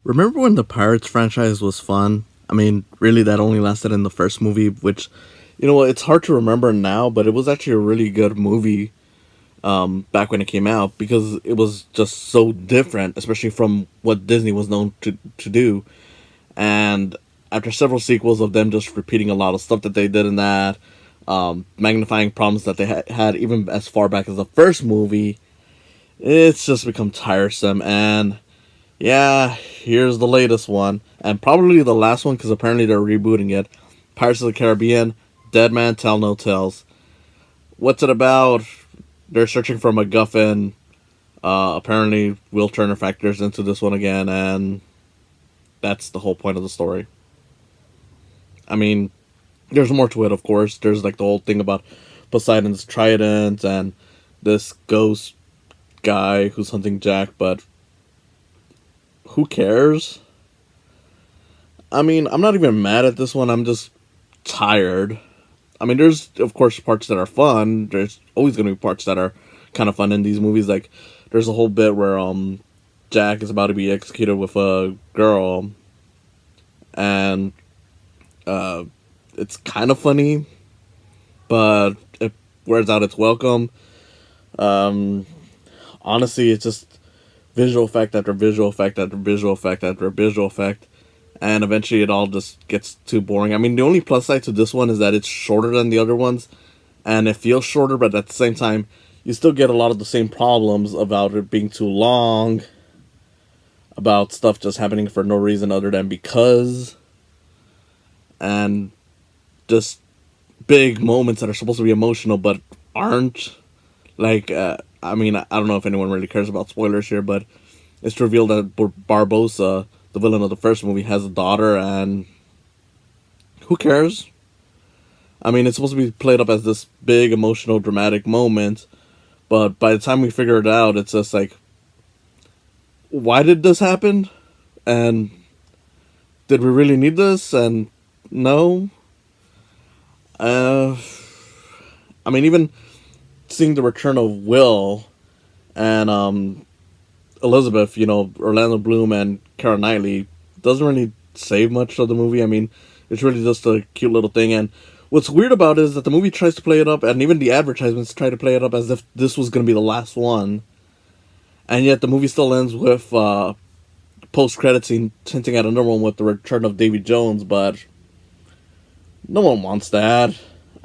Remember when the Pirates franchise was fun? I mean, really, that only lasted in the first movie, which, it's hard to remember now, but it was actually a really good movie back when it came out because it was just so different, especially from what Disney was known to do. And after several sequels of them just repeating a lot of stuff that they did in that, magnifying problems that they had even as far back as the first movie, it's just become tiresome. And yeah, here's the latest one, and probably the last one because apparently they're rebooting it. Pirates of the Caribbean, Dead Man Tell No Tales. What's it about? They're searching for MacGuffin. Apparently, Will Turner factors into this one again, and that's the whole point of the story. I mean, there's more to it, of course. There's like the whole thing about Poseidon's trident and this ghost guy who's hunting Jack, but who cares? I mean, I'm not even mad at this one. I'm just tired. I mean, there's of course parts that are fun. There's always going to be parts that are kind of fun in these movies. Like, there's a whole bit where Jack is about to be executed with a girl, and uh, it's kind of funny, but it wears out its welcome. Um, Honestly, it's just visual effect after visual effect after visual effect after visual effect, and eventually it all just gets too boring. I mean, the only plus side to this one is that it's shorter than the other ones, and it feels shorter, but at the same time, you still get a lot of the same problems about it being too long, about stuff just happening for no reason other than because, and just big moments that are supposed to be emotional but aren't. Like, I mean, I don't know if anyone really cares about spoilers here, but it's revealed that Barbosa, the villain of the first movie, has a daughter, and who cares? I mean, it's supposed to be played up as this big, emotional, dramatic moment, but by the time we figure it out, it's just like, why did this happen? And did we really need this? And no. Uh, I mean, even seeing the return of Will and Elizabeth, Orlando Bloom and Keira Knightley doesn't really save much of the movie. I mean, it's really just a cute little thing. And what's weird about it is that the movie tries to play it up, and even the advertisements try to play it up as if this was going to be the last one. And yet the movie still ends with post credit scene hinting at another one with the return of Davy Jones, but no one wants that.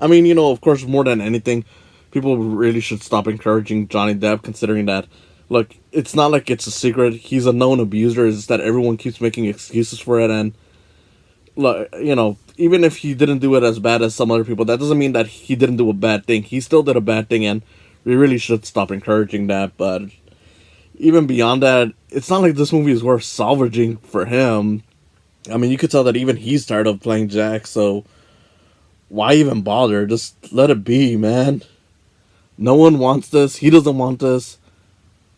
I mean, of course, more than anything, people really should stop encouraging Johnny Depp, considering that, look, it's not like it's a secret. He's a known abuser. It's just that everyone keeps making excuses for it, and, look, even if he didn't do it as bad as some other people, that doesn't mean that he didn't do a bad thing. He still did a bad thing, and we really should stop encouraging that, but even beyond that, it's not like this movie is worth salvaging for him. I mean, you could tell that even he's tired of playing Jack, so why even bother? Just let it be, man. No one wants this. He doesn't want this.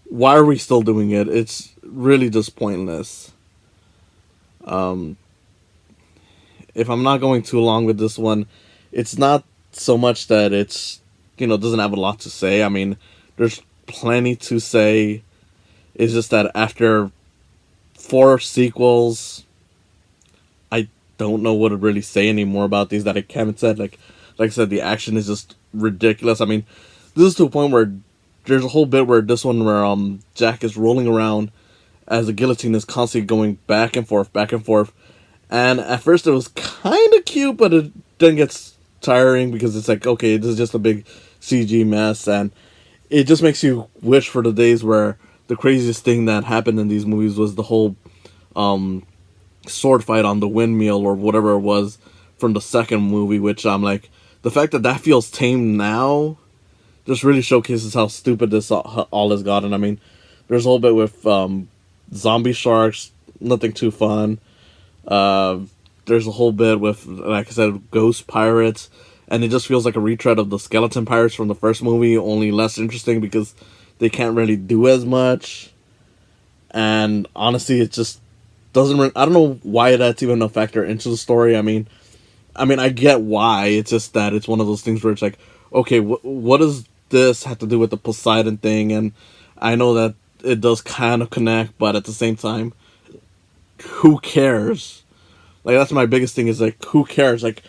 Why are we still doing it? It's really just pointless. Um, if I'm not going too long with this one, it's not so much that it's, doesn't have a lot to say. I mean, there's plenty to say. It's just that after four sequels, I don't know what to really say anymore about these that I haven't said. Like I said, the action is just ridiculous. I mean, this is to a point where there's a whole bit where this one where Jack is rolling around as the guillotine is constantly going back and forth. And at first it was kind of cute, but it then gets tiring because it's like, okay, this is just a big CG mess, and it just makes you wish for the days where the craziest thing that happened in these movies was the whole um, sword fight on the windmill or whatever it was from the second movie, which I'm like, the fact that that feels tame now just really showcases how stupid this all has gotten. I mean, there's a whole bit with zombie sharks, nothing too fun. Uh, there's a whole bit with, like I said, ghost pirates, and it just feels like a retread of the skeleton pirates from the first movie, only less interesting because they can't really do as much. And honestly, it just doesn't. I don't know why that's even a factor into the story. I mean, I get why. It's just that it's one of those things where it's like, okay, what does this have to do with the Poseidon thing? And I know that it does kind of connect, but at the same time, who cares? Like that's my biggest thing is like who cares? Like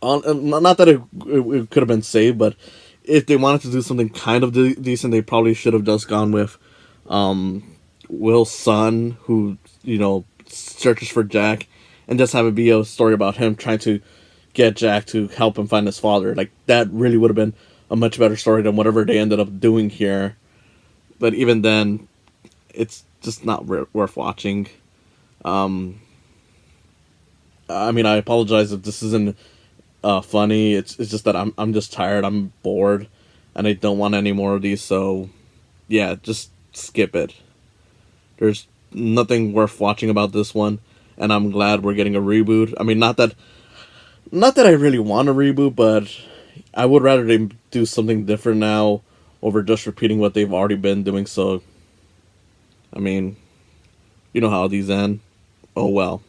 not that it could have been saved, but if they wanted to do something kind of decent, they probably should have just gone with Will's son, who searches for Jack, and just have it be a story about him trying to get Jack to help him find his father. Like that really would have been a much better story than whatever they ended up doing here. But even then, it's just not worth watching. I mean, I apologize if this isn't funny. It's just that I'm just tired. I'm bored, and I don't want any more of these. So, yeah, just skip it. There's nothing worth watching about this one, and I'm glad we're getting a reboot. I mean, not that I really want a reboot, but I would rather they do something different now over just repeating what they've already been doing. So, I mean, you know how these end. Oh well.